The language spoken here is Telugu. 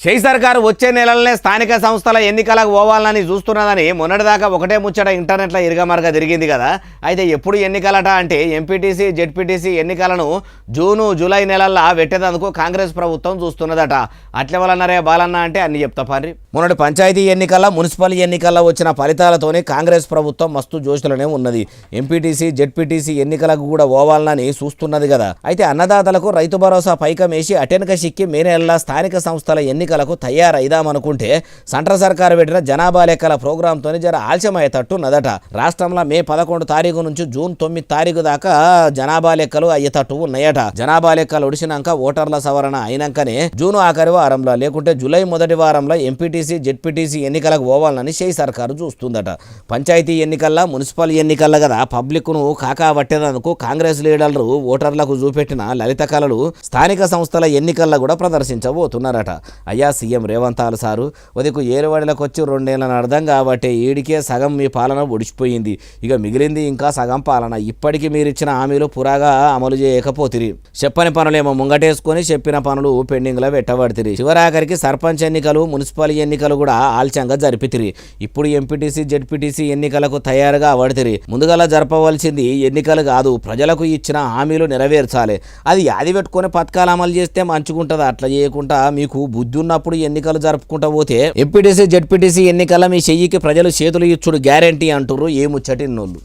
షెయి సర్కారు వచ్చే నెలలనే స్థానిక సంస్థల ఎన్నికలకు పోవాలని చూస్తున్నదని మొన్నటిదాకా ఒకటే ముచ్చట ఇంటర్నెట్లో ఇరుగమరగా తిరిగింది కదా. అయితే ఎప్పుడు ఎన్నికలట అంటే ఎంపీటీసీ జెడ్పీటీసీ ఎన్నికలను జూను జూలై నెలల్లో పెట్టేందుకు కాంగ్రెస్ ప్రభుత్వం చూస్తున్నదట. అట్లే వాళ్ళన్నారే బాలన్న అంటే అన్ని చెప్తా పారి. మొన్నటి పంచాయతీ ఎన్నికల్లో మున్సిపల్ ఎన్నికల్లో వచ్చిన ఫలితాలతోనే కాంగ్రెస్ ప్రభుత్వం మస్తు జోష్లోనే ఉన్నది. ఎంపీటీసీ జెడ్పీటీసీ ఎన్నికలకు కూడా పోవాలని చూస్తున్నది కదా. అయితే అన్నదాతలకు రైతు భరోసా పైకం వేసి అటెనక సిక్కి మే నెలల స్థానిక సంస్థల ఎన్నికలకు తయారైదామనుకుంటే సెంట్రల్ సర్కారు పెట్టిన జనాభా లెక్కల ప్రోగ్రాంతో జర ఆలస్యమయ్యేటట్టున్నదట. రాష్ట్రంలో మే 11 తారీఖు నుంచి జూన్ 9 తారీఖు దాకా జనాభా లెక్కలు అయ్యేటట్టు ఉన్నాయట. జనాభా లెక్కలు ఒడిసినాక ఓటర్ల సవరణ అయినాకనే జూన్ ఆఖరి వారంలో లేకుంటే జూలై మొదటి వారంలో ఎంపీటీసీ జెడ్పీటీసీ ఎన్నికలకు పోవాలని షెయి సర్కారు చూస్తుందట. పంచాయతీ ఎన్నికల్లో మున్సిపల్ ఎన్నికల్లో కదా పబ్లిక్ను కాకా పట్టేందుకు కాంగ్రెస్ లీడర్లు ఓటర్లకు చూపెట్టిన లలిత కళలు స్థానిక సంస్థల ఎన్నికల్లో కూడా ప్రదర్శించబోతున్నారట. అయ్యా సీఎం రేవంత్ సారు ఉదయకు ఏరువాడిలకు వచ్చి 2 ఏళ్ళని అర్థం కాబట్టి ఈడికే సగం మీ పాలన ఒడిచిపోయింది. ఇక మిగిలింది ఇంకా సగం పాలన. ఇప్పటికీ మీరిచ్చిన హామీలు పురాగా అమలు చేయకపోతిరి. చెప్పని పనులేమో ముంగటేసుకొని చెప్పిన పనులు పెండింగ్లో పెట్టబడితిరి. చివరాఖరికి సర్పంచ్ ఎన్నికలు మున్సిపల్ ఎన్నికలు కూడా ఆలస్యంగా జరిపితిరి. ఇప్పుడు ఎంపీటీసీ జెడ్పీటీసీ ఎన్నికలకు తయారుగా అవడితిరి. ముందుగా జరపవలసింది ఎన్నికలు కాదు, ప్రజలకు ఇచ్చిన హామీలు నెరవేర్చాలి. అది యాది పెట్టుకొని పథకాలు అమలు చేస్తే మంచిగుంటుంది. అట్లా చేయకుండా మీకు బుద్ధి ఉన్నప్పుడు ఎన్నికలు జరుపుకుంటా పోతే ఎంపీటీసీ జెడ్పీటీసీ ఎన్నికల్లో మీ చెయ్యికి ప్రజలు చేతులు ఇచ్చుడు గ్యారంటీ అంటుర్రు ఏ ముచ్చటిన్నోళ్ళు.